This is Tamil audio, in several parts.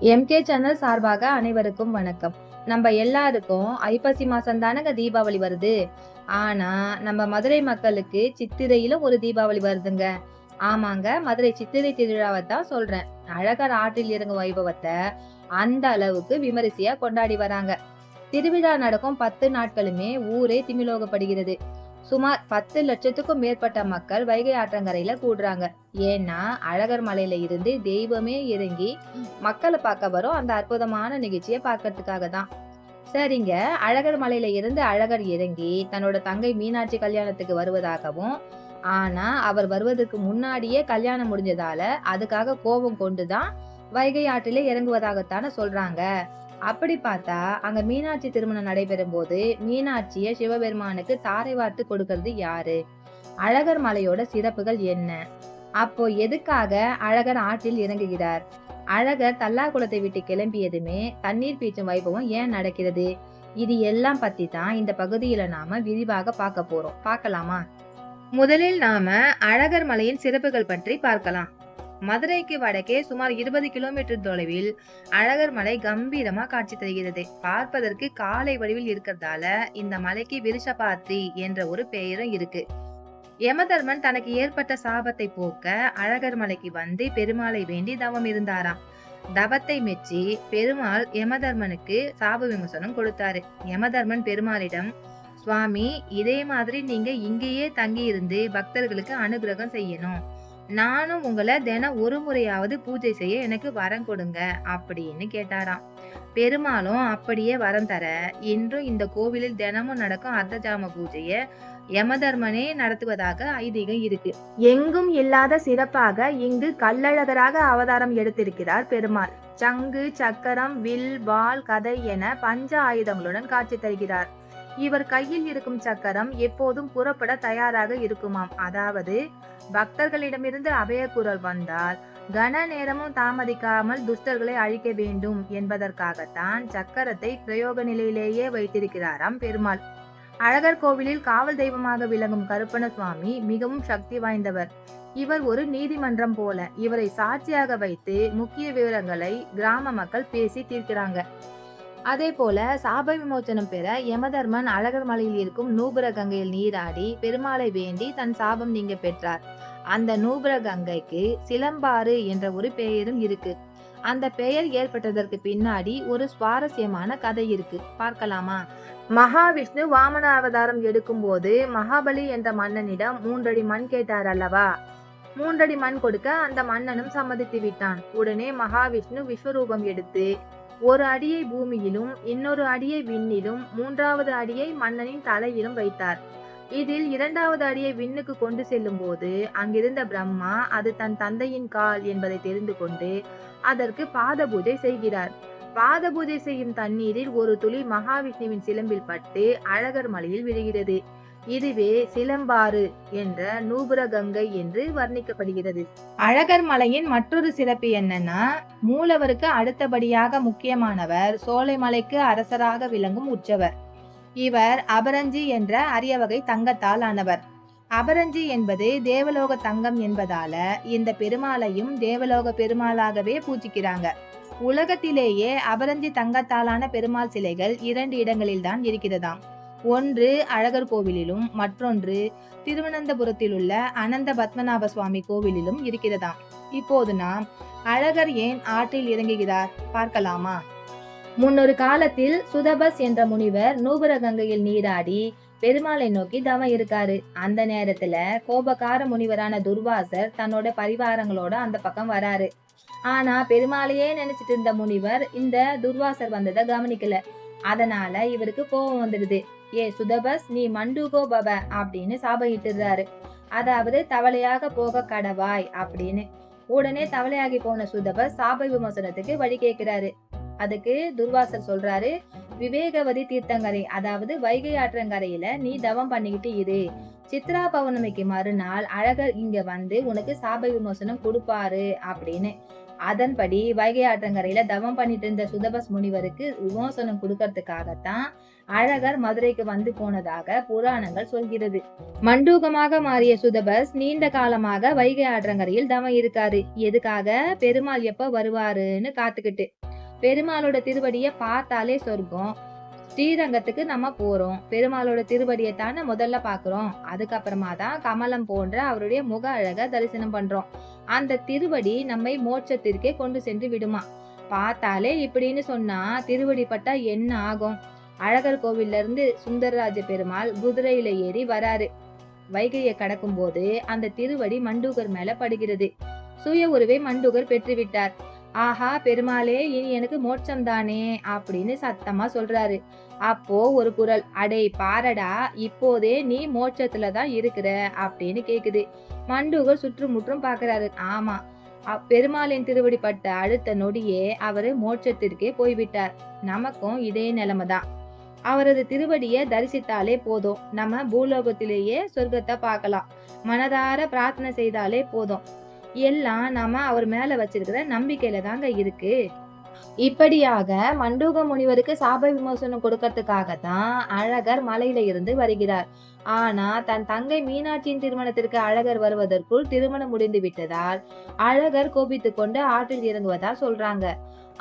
எம்கே சேனல் சார்பாக அனைவருக்கும் வணக்கம். நம்ம எல்லாருக்கும் ஐப்பசி மாசம் தானங்க தீபாவளி வருது. ஆனா நம்ம மதுரை மக்களுக்கு சித்திரையில ஒரு தீபாவளி வருதுங்க. ஆமாங்க, மதுரை சித்திரை திருவிழாவை தான் சொல்றேன். அழகர் ஆற்றில் இறங்கும் வைபவத்தை அந்த அளவுக்கு விமரிசையா கொண்டாடி வராங்க. திருவிழா நடக்கும் 10 நாட்களுமே ஊரே திமிலோகப்படுகிறது. சுமார் 10 லட்சத்துக்கும் மேற்பட்ட மக்கள் வைகை ஆற்றங்கரையில கூடுறாங்க. ஏன்னா அழகர் மலையில இருந்து தெய்வமே இறங்கி மக்களை பார்க்க வரும் அந்த அற்புதமான நிகழ்ச்சியை பார்க்கறதுக்காக தான். சரிங்க, அழகர் மலையில இருந்து அழகர் இறங்கி தன்னோட தங்கை மீனாட்சி கல்யாணத்துக்கு வருவதாகவும், ஆனா அவர் வருவதற்கு முன்னாடியே கல்யாணம் முடிஞ்சதால அதுக்காக கோபம் கொண்டுதான் வைகை ஆற்றிலே இறங்குவதாகத்தானே சொல்றாங்க. அப்படி பார்த்தா அங்க மீனாட்சி திருமணம் நடைபெறும் போது மீனாட்சிய சிவபெருமானுக்கு தாரை வார்த்து கொடுக்கறது யாரு? அழகர் மலையோட சிறப்புகள் என்ன? அப்போ எதுக்காக அழகர் ஆற்றில் இறங்குகிறார்? அழகர் தல்லாகுளத்தை விட்டு கிளம்பியதுமே தண்ணீர் பீச்சும் வைபவம் ஏன் நடக்கிறது? இது எல்லாம் பத்தி தான் இந்த பகுதியில நாம விரிவாக பார்க்க போறோம். பார்க்கலாமா? முதலில் நாம அழகர் மலையின் சிறப்புகள் பற்றி பார்க்கலாம். மதுரைக்கு வடக்கே சுமார் 20 கிலோமீட்டர் தொலைவில் அழகர் மலை கம்பீரமா காட்சி தருகிறது. பார்ப்பதற்கு காளை வடிவில் இருக்கிறதால இந்த மலைக்கு விருஷபாத்ரி என்ற ஒரு பெயரும் இருக்கு. யமதர்மன் தனக்கு ஏற்பட்ட சாபத்தை போக்க அழகர் மலைக்கு வந்து பெருமாளை வேண்டி தவம் இருந்தாராம். தவத்தை மெச்சி பெருமாள் யமதர்மனுக்கு சாப விமோசனம் கொடுத்தாரு. யமதர்மன் பெருமாளிடம், சுவாமி, இதே மாதிரி நீங்க இங்கேயே தங்கி இருந்து பக்தர்களுக்கு அனுகிரகம் செய்யணும். நானும் உங்களை தினம் ஒரு முறையாவது பூஜை செய்ய எனக்கு வரம் கொடுங்க அப்படின்னு கேட்டாராம். பெருமாளும் அப்படியே வரம் தர இன்றும் இந்த கோவிலில் தினமும் நடக்கும் அர்த்தஜாம பூஜைய யமதர்மனே நடத்துவதாக ஐதீகம் இருக்கு. எங்கும் இல்லாத சிறப்பாக இங்கு கள்ளழகராக அவதாரம் எடுத்திருக்கிறார் பெருமாள். சங்கு, சக்கரம், வில், வாள், கதை என பஞ்ச ஆயுதங்களுடன் காட்சி தருகிறார். இவர் கையில் இருக்கும் சக்கரம் எப்போதும் புறப்பட தயாராக இருக்குமாம். அதாவது பக்தர்களிடமிருந்து அபயக்குரல் வந்தால் கன நேரமும் தாமதிக்காமல் துஷ்டர்களை அழிக்க வேண்டும் என்பதற்காகத்தான் சக்கரத்தை பிரயோக நிலையிலேயே வைத்திருக்கிறாராம் பெருமாள். அழகர் கோவிலில் காவல் தெய்வமாக விளங்கும் கருப்பண சுவாமி மிகவும் சக்தி வாய்ந்தவர். இவர் ஒரு நீதிமன்றம் போல. இவரை சாட்சியாக வைத்து முக்கிய விவரங்களை கிராம மக்கள் பேசி தீர்க்கிறாங்க. அதே போல சாப விமோச்சனம் பெற யமதர்மன் அழகர் மலையில் இருக்கும் நூபுர கங்கையில் நீராடி பெருமாளை வேண்டி தன் சாபம் நீங்க பெற்றார். அந்த நூபுர கங்கைக்கு சிலம்பாறு என்ற ஒரு பெயரும் இருக்கு. அந்த பெயர் ஏற்பட்டதற்கு பின்னாடி ஒரு சுவாரஸ்யமான கதை இருக்கு. பார்க்கலாமா? மகாவிஷ்ணு வாமன அவதாரம் எடுக்கும் போது மகாபலி என்ற மன்னனிடம் 3 அடி மண் கேட்டார் அல்லவா? 3 அடி மண் கொடுக்க அந்த மன்னனும் சம்மதித்து விட்டான். உடனே மகாவிஷ்ணு விஸ்வரூபம் எடுத்து ஒரு அடியை பூமியிலும் இன்னொரு அடியை விண்ணிலும் 3வது அடியை மன்னனின் தலையிலும் வைத்தார். இதில் 2வது அடியை விண்ணுக்கு கொண்டு செல்லும் போது அங்கிருந்த பிரம்மா அது தன் தந்தையின் கால் என்பதை தெரிந்து கொண்டு அதற்கு பாத பூஜை செய்கிறார். பாத பூஜை செய்யும் தண்ணீரில் ஒரு துளி மகாவிஷ்ணுவின் சிலம்பில் பட்டு அழகர் மலையில் விழுகிறது. இதுவே சிலம்பாறு என்ற நூபுர கங்கை என்று வர்ணிக்கப்படுகிறது. அழகர் மலையின் மற்றொரு சிறப்பு என்னன்னா, மூலவருக்கு அடுத்தபடியாக முக்கியமானவர் சோலைமலைக்கு அரசராக விளங்கும் உற்சவர். இவர் அபரஞ்சி என்ற அரிய வகை தங்கத்தால் ஆனவர். அபரஞ்சி என்பது தேவலோக தங்கம் என்பதால இந்த பெருமாளையும் தேவலோக பெருமாளாகவே பூஜிக்கிறாங்க. உலகத்திலேயே அபரஞ்சி தங்கத்தாலான பெருமாள் சிலைகள் 2 இடங்களில் தான் இருக்கிறதாம். ஒன்று அழகர் கோவிலிலும் மற்றொன்று திருவனந்தபுரத்தில் உள்ள அனந்த பத்மநாப சுவாமி கோவிலிலும் இருக்கிறதாம். இப்போது நாம் அழகர் ஏன் ஆற்றில் இறங்குகிறார் பார்க்கலாமா? முன்னொரு காலத்தில் சுதபஸ் என்ற முனிவர் நூபுர கங்கையில் நீராடி பெருமாளை நோக்கி தவம் இருக்காரு. அந்த நேரத்துல கோபக்கார முனிவரான துர்வாசர் தன்னோட பரிவாரங்களோட அந்த பக்கம் வராரு. ஆனா பெருமாளையே நினைச்சிட்டு இருந்த முனிவர் இந்த துர்வாசர் வந்ததை கவனிக்கல. அதனால இவருக்கு கோபம் வந்துடுது. ஏ சுதபஸ், நீ மண்டுகோ பவ அப்படின்னு சாபயிட்டுறாரு. அதாவது தவளையாக போக கடவாய் அப்படின்னு. உடனே தவளையாகி போன சுதபஸ் சாப விமோசனத்துக்கு வழி கேட்கிறாரு. அதுக்கு துர்வாசர் சொல்றாரு, விவேகவதி தீர்த்தங்கரை அதாவது வைகை ஆற்றங்கரையில நீ தவம் பண்ணிக்கிட்டு இரு. சித்ரா பௌர்ணமிக்கு மறுநாள் அழகர் இங்க வந்து உனக்கு சாப விமோசனம் கொடுப்பாரு அப்படின்னு. அதன்படி வைகை ஆற்றங்கரையில தவம் பண்ணிட்டு இருந்த சுதபஸ் முனிவருக்கு விமோசனம் கொடுக்கறதுக்காகத்தான் அழகர் மதுரைக்கு வந்து போனதாக புராணங்கள் சொல்கிறது. மண்டூகமாக மாறிய சுதபஸ் நீண்ட காலமாக வைகை ஆற்றங்கரையில் தவம் இருக்காரு. எதுக்காக? பெருமாள் எப்ப வருவாருன்னு காத்துக்கிட்டு. பெருமாளோட திருவடியை பார்த்தாலே சொர்க்கம். ஸ்ரீரங்கத்துக்கு நம்ம போறோம், பெருமாளோட திருவடியை தானே முதல்ல பாக்குறோம். அதுக்கப்புறமா தான் கமலம் போன்ற அவருடைய முக அழக தரிசனம் பண்றோம். அந்த திருவடி நம்மை மோட்சத்திற்கே கொண்டு சென்று விடுமா. பார்த்தாலே இப்படின்னு சொன்னா திருவடி பட்டா என்ன ஆகும்? அழகர் கோவில்ல இருந்து சுந்தரராஜ பெருமாள் குதிரையில ஏறி வராரு. வைகையை கடக்கும் போது அந்த திருவடி மண்டூகர் மேல படுகிறது. சுய உருவை மண்டூகர் பெற்றுவிட்டார். ஆஹா பெருமாளே, இனி எனக்கு மோட்சம் தானே அப்படின்னு சத்தமா சொல்றாரு. அப்போ ஒரு குரல், அடே பாரடா, இப்போதே நீ மோட்சத்துலதான் இருக்கிற அப்படின்னு கேக்குது. மண்டூகர் சுற்றுமுற்றும் பாக்குறாரு. ஆமா, பெருமாளின் திருவடி பட்ட அடுத்த நொடியே அவரு மோட்சத்திற்கே போய்விட்டார். நமக்கும் இதே நிலைமைதான். அவரது திருவடியை தரிசித்தாலே போதும், நம்ம பூலோகத்திலேயே சொர்க்கத்தை பார்க்கலாம். மனதார பிரார்த்தனை செய்தாலே போதும். எல்லாம் நாம அவர் மேல வச்சிருக்கிற நம்பிக்கையில தாங்க இருக்கு. இப்படியாக மண்டூக முனிவருக்கு சாப விமோசனம் கொடுக்கறதுக்காகத்தான் அழகர் மலையில இருந்து வருகிறார். ஆனா தன் தங்கை மீனாட்சியின் திருமணத்திற்கு அழகர் வருவதற்குள் திருமணம் முடிந்து விட்டதால் அழகர் கோபித்து கொண்டு ஆற்றில் இறங்குவதா சொல்றாங்க.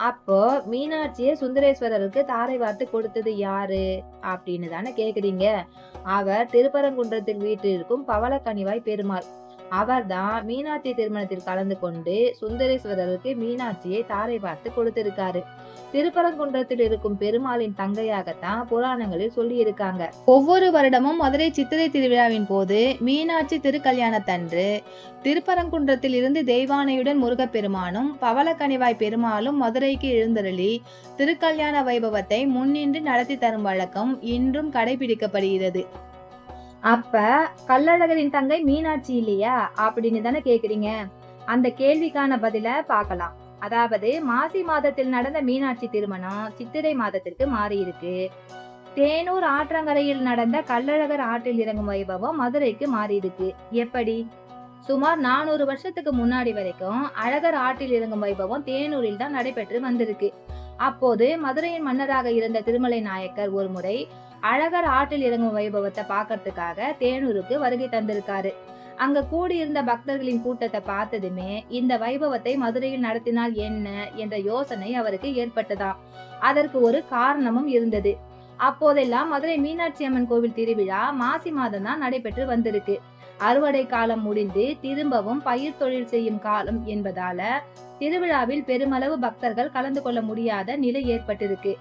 அப்போ மீனாட்சியை சுந்தரேஸ்வரருக்கு தாரை வார்த்து கொடுத்தது யாரு அப்படின்னு தானே கேக்குறீங்க. அவர் திருப்பரங்குன்றத்தில் வீட்டிற்கும் பவளக்கனிவாய் பெருமாள். அவர்தான் மீனாட்சி திருமணத்தில் கலந்து கொண்டு சுந்தரேஸ்வரருக்கு மீனாட்சியை தாரை பார்த்து கொடுத்திருக்காரு. திருப்பரங்குன்றத்தில் இருக்கும் பெருமாளின் தங்கையாகத்தான் புராணங்களில் சொல்லி இருக்காங்க. ஒவ்வொரு வருடமும் மதுரை சித்திரை திருவிழாவின் போது மீனாட்சி திருக்கல்யாணத்தன்று திருப்பரங்குன்றத்தில் இருந்து தெய்வானையுடன் முருகப்பெருமானும் பவளக்கனிவாய் பெருமாளும் மதுரைக்கு எழுந்தருளி திருக்கல்யாண வைபவத்தை முன்னின்று நடத்தி தரும் வழக்கம் இன்றும் கடைபிடிக்கப்படுகிறது. அப்ப கள்ளழகரின் தங்கை மீனாட்சி இல்லையா அப்படின்னு தானே கேக்குறீங்க. அந்த கேள்விக்கான பதில பார்க்கலாம். அதாவது மாசி மாதத்தில் நடந்த மீனாட்சி திருமணம் சித்திரை மாதத்திற்கு மாறி இருக்கு. தேனூர் ஆற்றங்கரையில் நடந்த கள்ளழகர் ஆற்றில் இறங்கும் வைபவம் மதுரைக்கு மாறி இருக்கு. எப்படி? சுமார் 400 வருஷத்துக்கு முன்னாடி வரைக்கும் அழகர் ஆற்றில் இறங்கும் வைபவம் தேனூரில் தான் நடைபெற்று வந்திருக்கு. அப்போது மதுரையின் மன்னராக இருந்த திருமலை நாயக்கர் ஒரு முறை அழகர் ஆற்றில் இறங்கும் வைபவத்தை பாக்கிறதுக்காக தேனூருக்கு வருகை தந்திருக்காரு. அங்க கூடியிருந்த பக்தர்களின் கூட்டத்தை பார்த்ததுமே இந்த வைபவத்தை மதுரையில் நடத்தினால் என்ன என்ற யோசனை அவருக்கு ஏற்பட்டதாம். அதற்கு ஒரு காரணமும் இருந்தது. அப்போதெல்லாம் மதுரை மீனாட்சி அம்மன் கோவில் திருவிழா மாசி மாதம் தான் நடைபெற்று வந்திருக்கு. அறுவடை காலம் முடிந்து திரும்பவும் பயிர் தொழில் செய்யும் காலம் என்பதால திருவிழாவில் பெருமளவு பக்தர்கள் கலந்து கொள்ள முடியாத நிலை ஏற்பட்டிருக்கு.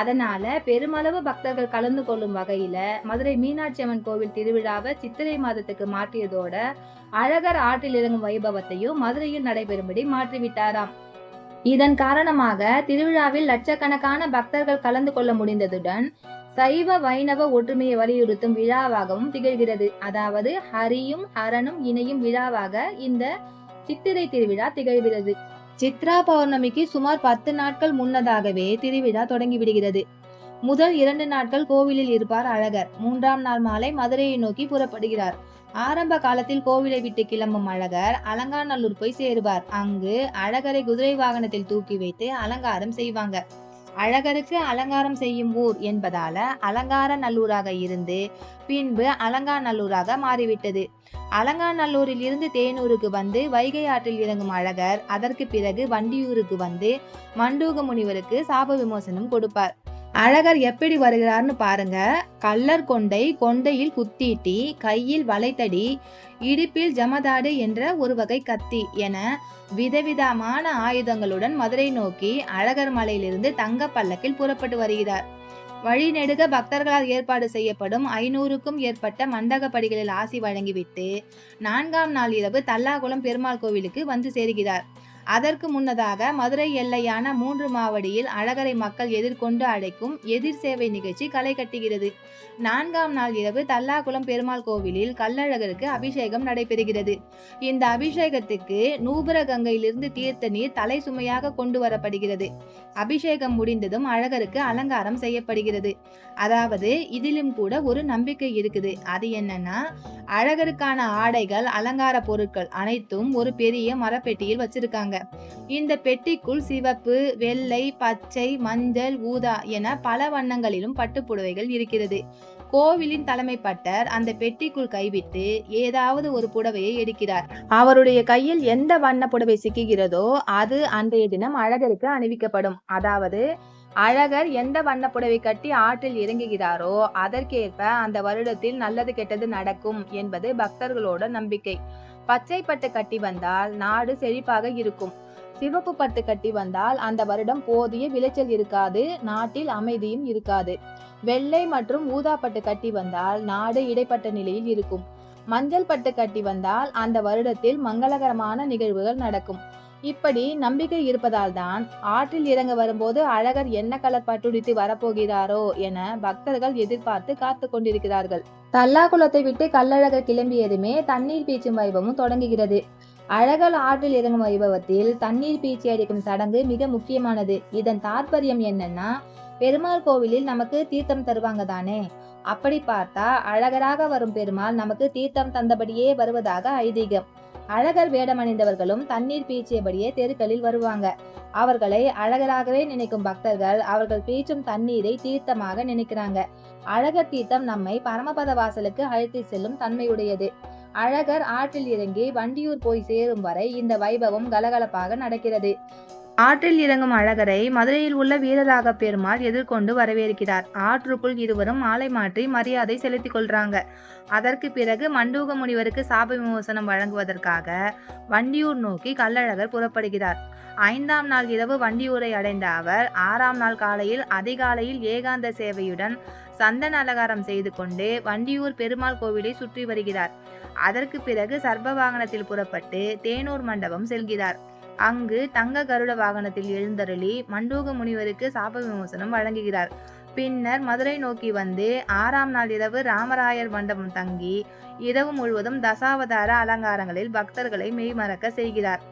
அதனால பெருமளவு பக்தர்கள் கலந்து கொள்ளும் வகையில மதுரை மீனாட்சி அம்மன் கோவில் திருவிழாவை சித்திரை மாதத்துக்கு மாற்றியதோட அழகர் ஆற்றில் இறங்கும் வைபவத்தையும் மதுரையில் நடைபெறும்படி மாற்றிவிட்டாராம். இதன் காரணமாக திருவிழாவில் லட்சக்கணக்கான பக்தர்கள் கலந்து கொள்ள முடிந்ததுடன் சைவ வைணவ ஒற்றுமையை வலியுறுத்தும் விழாவாகவும் திகழ்கிறது. அதாவது ஹரியும் ஹரனும் இணையும் விழாவாக இந்த சித்திரை திருவிழா திகழ்கிறது. சித்ரா பௌர்ணமிக்கு சுமார் 10 நாட்கள் முன்னதாகவே திருவிழா தொடங்கி விடுகிறது. முதல் 2 நாட்கள் கோவிலில் இருப்பார் அழகர். 3ஆம் நாள் மாலை மதுரையை நோக்கி புறப்படுகிறார். ஆரம்ப காலத்தில் கோவிலை விட்டு கிளம்பும் அழகர் அலங்காநல்லூர் போய் சேருவார். அங்கு அழகரை குதிரை வாகனத்தில் தூக்கி வைத்து அலங்காரம் செய்வாங்க. அழகருக்கு அலங்காரம் செய்யும் ஊர் என்பதால அலங்கார நல்லூராக இருந்து பின்பு அலங்காநல்லூராக மாறிவிட்டது. அலங்காநல்லூரில் இருந்து தேனூருக்கு வந்து வைகை ஆற்றில் இறங்கும் அழகர் அதற்கு பிறகு வண்டியூருக்கு வந்து மண்டூக முனிவருக்கு சாப விமோசனம் கொடுப்பார். அழகர் எப்படி வருகிறார்னு பாருங்க. கள்ளர் கொண்டை, கொண்டையில் குத்தீட்டி, கையில் வளைத்தடி, இடுப்பில் ஜமதாடு என்ற ஒரு வகை கத்தி என விதவிதமான ஆயுதங்களுடன் மதுரை நோக்கி அழகர் மலையிலிருந்து தங்க பல்லக்கில் புறப்பட்டு வருகிறார். வழி நெடுக பக்தர்களால் ஏற்பாடு செய்யப்படும் 500க்கும் ஏற்பட்ட மண்டகப்படிகளில் ஆசி வழங்கிவிட்டு 4ஆம் நாள் இரவு தல்லாகுளம் பெருமாள் கோவிலுக்கு வந்து சேர்கிறார். அதற்கு முன்னதாக மதுரை எல்லையான 3 மாவடியில் அழகரை மக்கள் எதிர்கொண்டு அழைக்கும் எதிர் சேவை நிகழ்ச்சி களை கட்டுகிறது. 4ஆம் நாள் இரவு தல்லாகுளம் பெருமாள் கோவிலில் கள்ளழகருக்கு அபிஷேகம் நடைபெறுகிறது. இந்த அபிஷேகத்துக்கு நூபுர கங்கையிலிருந்து தீர்த்த நீர் தலை சுமையாக கொண்டு வரப்படுகிறது. அபிஷேகம் முடிந்ததும் அழகருக்கு அலங்காரம் செய்யப்படுகிறது. அதாவது இதிலும் கூட ஒரு நம்பிக்கை இருக்குது. அது என்னன்னா, அழகருக்கான ஆடைகள், அலங்கார பொருட்கள் அனைத்தும் ஒரு பெரிய மரப்பெட்டியில் வச்சிருக்காங்க. இந்த பெட்டிக்குள் சிவப்பு, வெள்ளை, பச்சை, மஞ்சள், ஊதா என பல வண்ணங்களிலும் பட்டுப்புடவைகள் இருக்கிறது. கோவிலின் தலைமை பட்டர் அந்த பெட்டிக்குள் கைவிட்டு ஏதாவது ஒரு புடவையை எடுக்கிறார். அவருடைய கையில் எந்த வண்ண புடவை சிக்குகிறதோ அது அன்றைய தினம் அழகருக்கு அணிவிக்கப்படும். அதாவது அழகர் எந்த வண்ண புடவை கட்டி ஆற்றில் இறங்குகிறாரோ அதற்கேற்ப அந்த வருடத்தில் நல்லது கெட்டது நடக்கும் என்பது பக்தர்களோட நம்பிக்கை. பச்சை பட்டு கட்டி வந்தால் நாடு செழிப்பாக இருக்கும். சிவப்பு பட்டு கட்டி வந்தால் அந்த வருடம் போதிய விளைச்சல் இருக்காது, நாட்டில் அமைதியும் இருக்காது. வெள்ளை மற்றும் ஊதா பட்டு கட்டி வந்தால் நாடு இடைப்பட்ட நிலையில் இருக்கும். மஞ்சள் பட்டு கட்டி வந்தால் அந்த வருடத்தில் மங்களகரமான நிகழ்வுகள் நடக்கும். இப்படி நம்பிக்கை இருப்பதால் தான் ஆற்றில் இறங்க வரும்போது அழகர் என்ன கலர் பட்டுடுத்தி வரப்போகிறாரோ என பக்தர்கள் எதிர்பார்த்து காத்து கொண்டிருக்கிறார்கள். தல்லாகுளத்தை விட்டு கள்ளழகர் கிளம்பியதுமே தண்ணீர் பீச்சும் வைபவமும் தொடங்குகிறது. அழகர் ஆற்றில் இறங்கும் வைபவத்தில் தண்ணீர் பீச்சி அடிக்கும் சடங்கு மிக முக்கியமானது. இதன் தாற்பயம் என்னன்னா, பெருமாள் கோவிலில் நமக்கு தீர்த்தம் தருவாங்க தானே, அப்படி பார்த்தா அழகராக வரும் பெருமாள் நமக்கு தீர்த்தம் தந்தபடியே வருவதாக ஐதீகம். அழகர் வேடமணிந்தவர்களும் தண்ணீர் பீச்சியபடியே தெருக்களில் வருவாங்க. அவர்களை அழகராகவே நினைக்கும் பக்தர்கள் அவர்கள் பீச்சும் தண்ணீரை தீர்த்தமாக நினைக்கிறாங்க. அழகர் தீர்த்தம் நம்மை பரமபத வாசலுக்கு அழைத்து செல்லும் தன்மையுடையது. அழகர் ஆற்றில் இறங்கி வண்டியூர் போய் சேரும் வரை இந்த வைபவம் கலகலப்பாக நடக்கிறது. ஆற்றில் இறங்கும் அழகரை மதுரையில் உள்ள வீரராக பெருமாள் எதிர்கொண்டு வரவேற்கிறார். ஆற்றுக்குள் இருவரும் மாலை மாற்றி மரியாதை செலுத்திக் கொள்றாங்க. அதற்கு பிறகு மண்டூக முனிவருக்கு சாப விமோசனம் வழங்குவதற்காக வண்டியூர் நோக்கி கள்ளழகர் புறப்படுகிறார். 5ஆம் நாள் இரவு வண்டியூரை அடைந்த அவர் 6ஆம் நாள் காலையில் அதிகாலையில் ஏகாந்த சேவையுடன் சந்தன அலங்காரம் செய்து கொண்டு வண்டியூர் பெருமாள் கோவிலை சுற்றி வருகிறார். அதற்கு பிறகு சர்ப வாகனத்தில் புறப்பட்டு தேனூர் மண்டபம் செல்கிறார். அங்கு தங்க கருட வாகனத்தில் எழுந்தருளி மண்டூக முனிவருக்கு சாப விமோசனம் வழங்குகிறார். பின்னர் மதுரை நோக்கி வந்து 6ஆம் நாள் இரவு ராமராயர் மண்டபம் தங்கி இரவு முழுவதும் தசாவதார அலங்காரங்களில் பக்தர்களை மெய்மறக்க செய்கிறார்.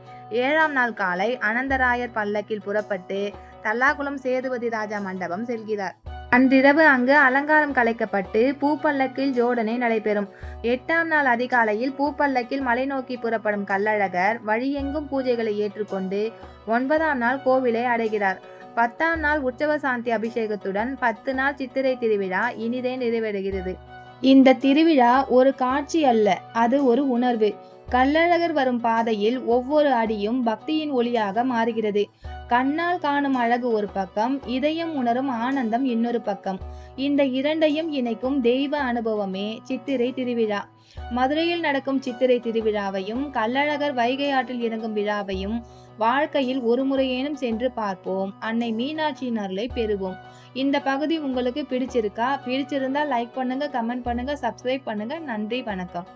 7ஆம் நாள் காலை அனந்தராயர் பல்லக்கில் புறப்பட்டு தல்லாகுளம் சேதுபதி ராஜா மண்டபம் செல்கிறார். அன்றிரவு அங்கு அலங்காரம் கலைக்கப்பட்டு பூப்பல்லக்கில் ஜோடனை நடைபெறும். 8ஆம் நாள் அதிகாலையில் பூப்பல்லக்கில் மலை நோக்கி புறப்படும் கள்ளழகர் வழியெங்கும் பூஜைகளை ஏற்றுக்கொண்டு 9ஆம் நாள் கோவிலை அடைகிறார். 10ஆம் நாள் உற்சவ சாந்தி அபிஷேகத்துடன் 10 நாள் சித்திரை திருவிழா இனிதே நிறைவடைகிறது. இந்த திருவிழா ஒரு காட்சி அல்ல, அது ஒரு உணர்வு. கள்ளழகர் வரும் பாதையில் ஒவ்வொரு அடியும் பக்தியின் ஒளியாக மாறுகிறது. கண்ணால் காணும் அழகு ஒரு பக்கம், இதயம் உணரும் ஆனந்தம் இன்னொரு பக்கம். இந்த இரண்டையும் இணைக்கும் தெய்வ அனுபவமே சித்திரை திருவிழா. மதுரையில் நடக்கும் சித்திரை திருவிழாவையும் கள்ளழகர் வைகை ஆற்றில் இறங்கும் விழாவையும் வாழ்க்கையில் ஒரு முறையேனும் சென்று பார்ப்போம். அன்னை மீனாட்சியின் அருளை பெறுவோம். இந்த பகுதி உங்களுக்கு பிடிச்சிருந்தா லைக் பண்ணுங்க, கமெண்ட் பண்ணுங்க, சப்ஸ்கிரைப் பண்ணுங்க. நன்றி, வணக்கம்.